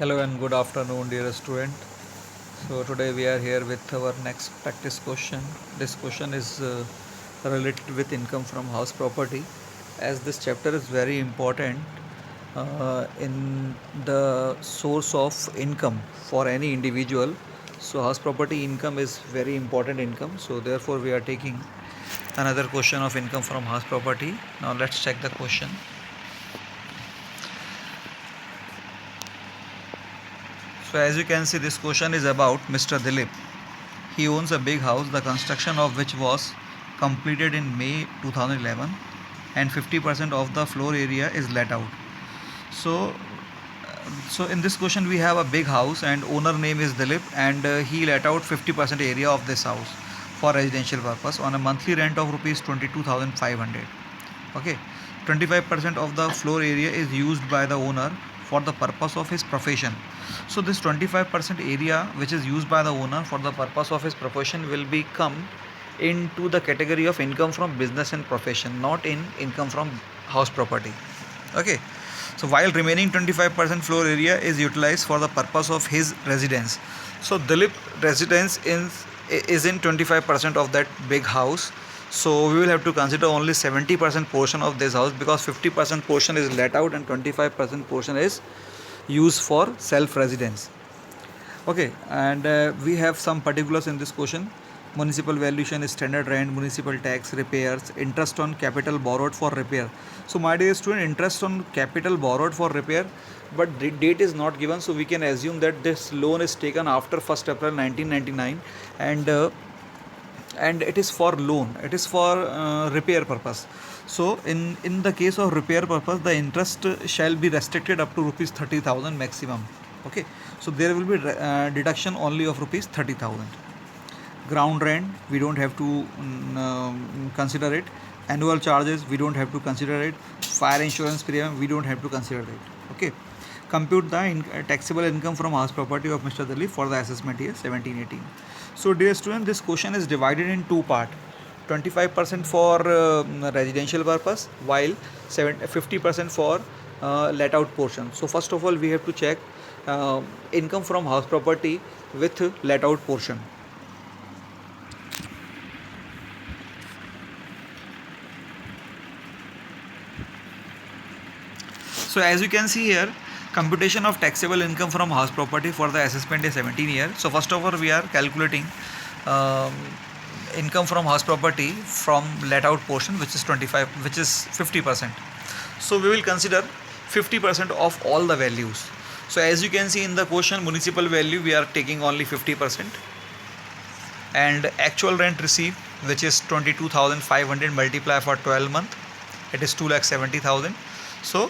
Hello and good afternoon, dear student. So today we are here with our next practice question. This question is related with income from house property, as this chapter is very important in the source of income for any individual. So house property income is very important income. So therefore we are taking another question of income from house property. Now let's check the question. So as you can see, this question is about Mr. Dilip. He owns a big house, the construction of which was completed in May 2011, and 50% of the floor area is let out. So, so in this question we have a big house and owner name is Dilip, and he let out 50% area of this house for residential purpose on a monthly rent of rupees 22,500. Okay, 25% of the floor area is used by the owner for the purpose of his profession. So this 25% area which is used by the owner for the purpose of his profession will become into the category of income from business and profession, not in income from house property. Okay, so while remaining 25% floor area is utilized for the purpose of his residence. So Dilip residence is in 25% of that big house. So we will have to consider only 70% portion of this house, because 50% portion is let out and 25% portion is used for self residence. Okay, and we have some particulars in this question. Municipal valuation is standard rent, municipal tax, repairs, interest on capital borrowed for repair. So my dear student, interest on capital borrowed for repair, but the date is not given, so we can assume that this loan is taken after 1st April 1999, and it is for loan, it is for repair purpose. So in the case of repair purpose, the interest shall be restricted up to rupees 30,000 maximum. Okay, so there will be deduction only of rupees 30,000. Ground rent we don't have to consider it. Annual charges we don't have to consider it. Fire insurance premium we don't have to consider it. Okay, compute the taxable income from house property of Mr. Dilip for the assessment year 17-18. So dear student, this question is divided in two parts: 25% for residential purpose, while 50% for let out portion. So first of all we have to check income from house property with let out portion. So as you can see here, computation of taxable income from house property for the assessment is 17 year. So first of all we are calculating um, income from house property from let out portion, which is 25, which is 50%. So we will consider 50% of all the values. So as you can see in the question, municipal value we are taking only 50%, and actual rent received, which is 22,500 multiply for 12 month, it is 2,70,000. So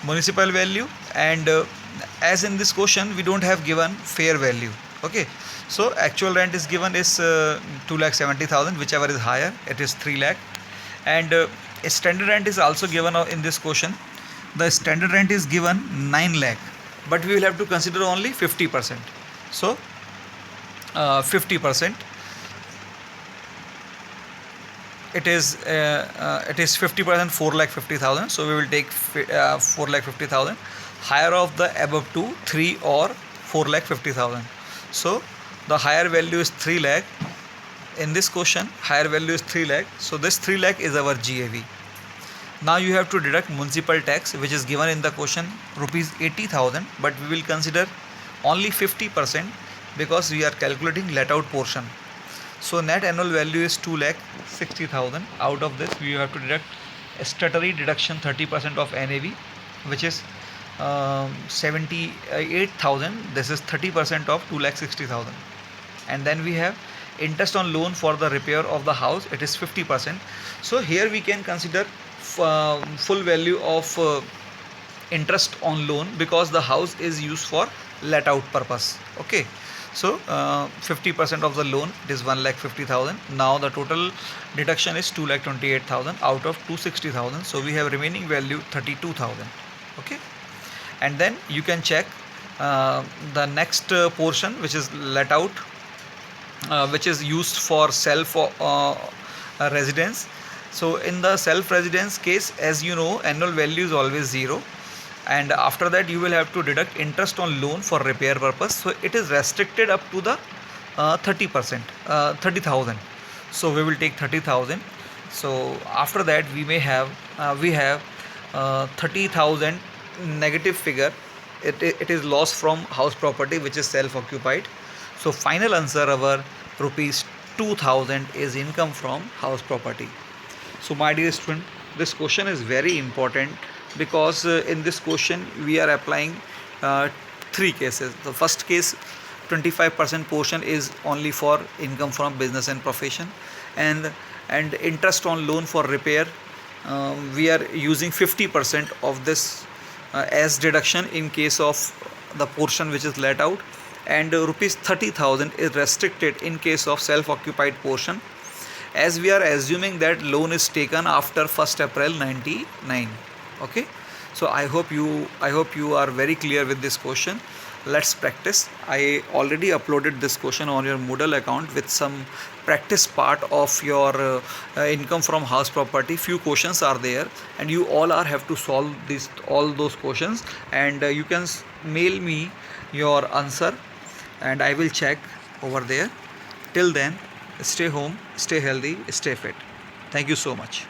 municipal value, and as in this question we don't have given fair value. Okay, so actual rent is given is 2,70,000, whichever is higher, it is 3 lakh. And standard rent is also given in this question. The standard rent is given 9 lakh, but we will have to consider only 50%. So 50%, it is 50%, 4,50,000. So we will take 4,50,000, higher of the above two, 3 or 4,50,000. So the higher value is 3 lakh. In this question higher value is 3 lakh, so this 3 lakh is our GAV. Now you have to deduct municipal tax, which is given in the question, rupees 80,000, but we will consider only 50% because we are calculating let out portion. So net annual value is 2,60,000. Out of this we have to deduct statutory deduction 30% of NAV, which is 78,000. This is 30% of 2,60,000. And then we have interest on loan for the repair of the house, it is 50%. So here we can consider full value of interest on loan, because the house is used for let out purpose. Okay, so 50% of the loan, it is 1,50,000. Now the total deduction is 2,28,000 out of 260,000. So we have remaining value 32,000. Okay, and then you can check the next portion, which is let out, which is used for self residence. So in the self residence case, as you know, annual value is always 0, and after that you will have to deduct interest on loan for repair purpose. So it is restricted up to the 30%, 30,000. So we will take 30,000. So after that we have 30,000 negative figure. It is loss from house property which is self occupied. So final answer our rupees 2,000 is income from house property. So my dear student, this question is very important because in this question we are applying three cases. The first case, 25% portion is only for income from business and profession, and interest on loan for repair, we are using 50% of this as deduction in case of the portion which is let out, and rupees 30,000 is restricted in case of self occupied portion, as we are assuming that loan is taken after 1st April 99. Okay, so I hope you are very clear with this question. Let's practice. I already uploaded this question on your Moodle account with some practice part of your income from house property. Few questions are there and you all have to solve all those questions, and you can mail me your answer and I will check over there. Till then, stay home, stay healthy, stay fit. Thank you so much.